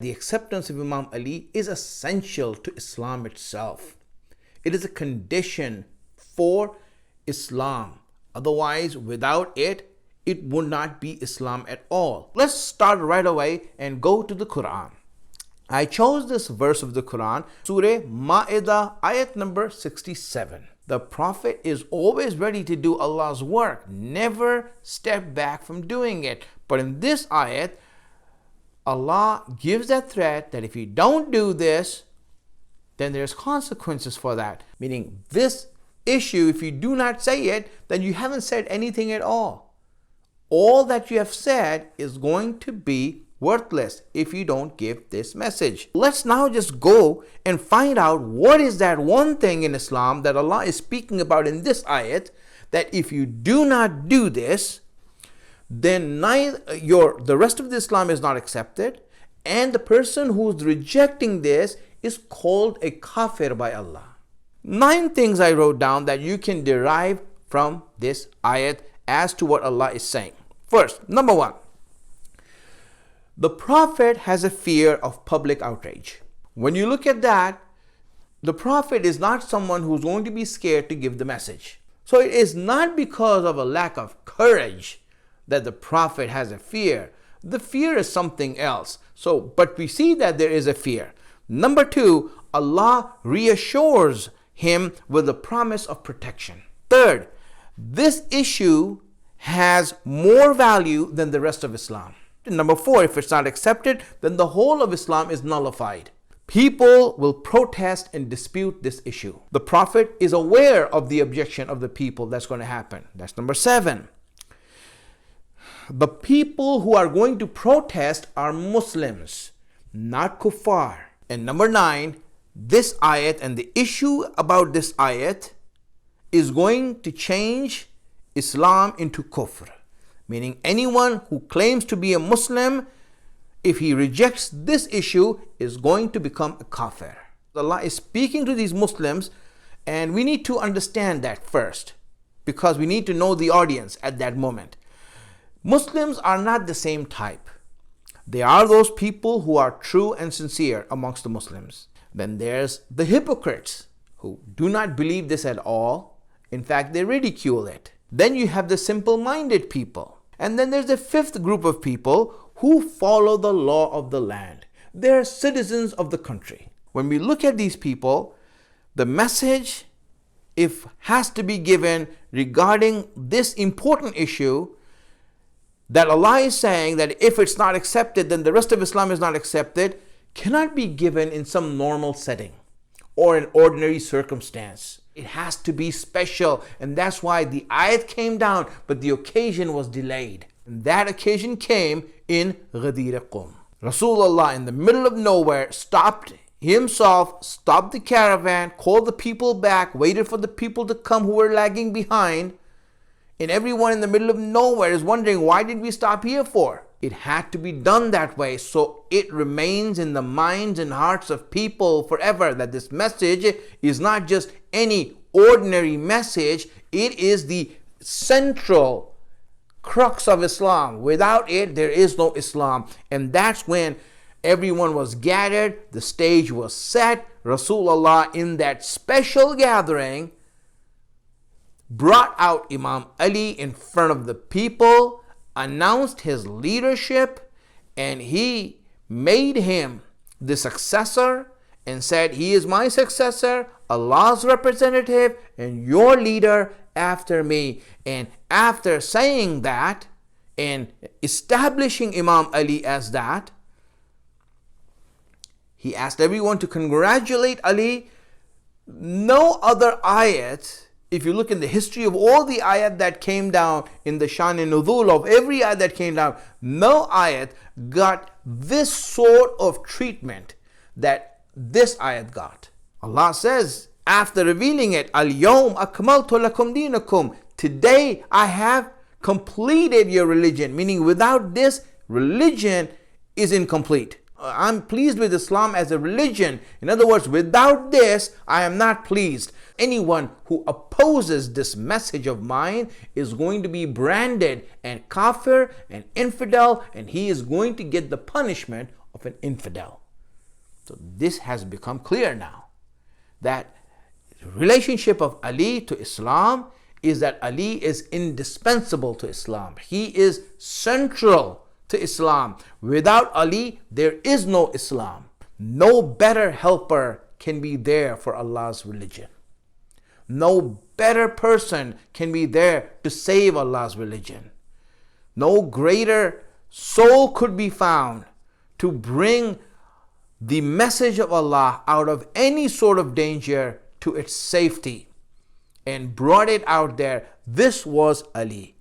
The acceptance of Imam Ali is essential to Islam itself. It is a condition for Islam. Otherwise, without it, it would not be Islam at all. Let's start right away and go to the Quran. I chose this verse of the Quran, Surah Ma'idah, ayat number 67. The Prophet is always ready to do Allah's work, never step back from doing it. But in this ayat, Allah gives that threat that if you don't do this, then there's consequences for that. Meaning this issue, if you do not say it, then you haven't said anything at all. All that you have said is going to be worthless if you don't give this message. Let's now just go and find out what is that one thing in Islam that Allah is speaking about in this ayat, that if you do not do this, then the rest of the Islam is not accepted, and the person who's rejecting this is called a kafir by Allah. 9 things I wrote down that you can derive from this ayat as to what Allah is saying. First, number 1, the Prophet has a fear of public outrage. When you look at that, the Prophet is not someone who's going to be scared to give the message. So it is not because of a lack of courage that the Prophet has a fear. The fear is something else. But we see that there is a fear. Number 2, Allah reassures him with the promise of protection. Third, this issue has more value than the rest of Islam. Number 4, if it's not accepted, then the whole of Islam is nullified. People will protest and dispute this issue. The Prophet is aware of the objection of the people that's going to happen. That's number 7. The people who are going to protest are Muslims, not kuffar. And number 9, this ayat and the issue about this ayat is going to change Islam into kufr. Meaning anyone who claims to be a Muslim, if he rejects this issue, is going to become a kafir. Allah is speaking to these Muslims, and we need to understand that first, because we need to know the audience at that moment. Muslims are not the same type. They are those people who are true and sincere amongst the Muslims. Then there's the hypocrites who do not believe this at all. In fact, they ridicule it. Then you have the simple-minded people. And then there's the 5th group of people who follow the law of the land. They're citizens of the country. When we look at these people, the message, if has to be given regarding this important issue, that Allah is saying that if it's not accepted, then the rest of Islam is not accepted, cannot be given in some normal setting or an ordinary circumstance. It has to be special, and that's why the ayat came down, but the occasion was delayed. And that occasion came in Ghadir Qum. Rasulullah, in the middle of nowhere, stopped the caravan, called the people back, waited for the people to come who were lagging behind, and everyone in the middle of nowhere is wondering, why did we stop here for? It had to be done that way, so it remains in the minds and hearts of people forever that this message is not just any ordinary message, it is the central crux of Islam. Without it, there is no Islam. And that's when everyone was gathered, the stage was set. Rasulullah, in that special gathering, brought out Imam Ali in front of the people, announced his leadership, and he made him the successor and said, he is my successor, Allah's representative, and your leader after me. And after saying that and establishing Imam Ali as that, he asked everyone to congratulate Ali. No other ayat, if you look in the history of all the ayat that came down in the Shan and Nuzul of every ayat that came down, no ayat got this sort of treatment that this ayat got. Allah says, after revealing it, Al-Yawm akmaltu lakum dinakum. Today I have completed your religion. Meaning without this, religion is incomplete. I'm pleased with Islam as a religion. In other words, without this, I am not pleased. Anyone who opposes this message of mine is going to be branded and kafir and infidel, and he is going to get the punishment of an infidel. So this has become clear now, that the relationship of Ali to Islam is that Ali is indispensable to Islam. He is central to Islam. Without Ali, there is no Islam. No better helper can be there for Allah's religion. No better person can be there to save Allah's religion. No greater soul could be found to bring the message of Allah out of any sort of danger to its safety and brought it out there. This was Ali.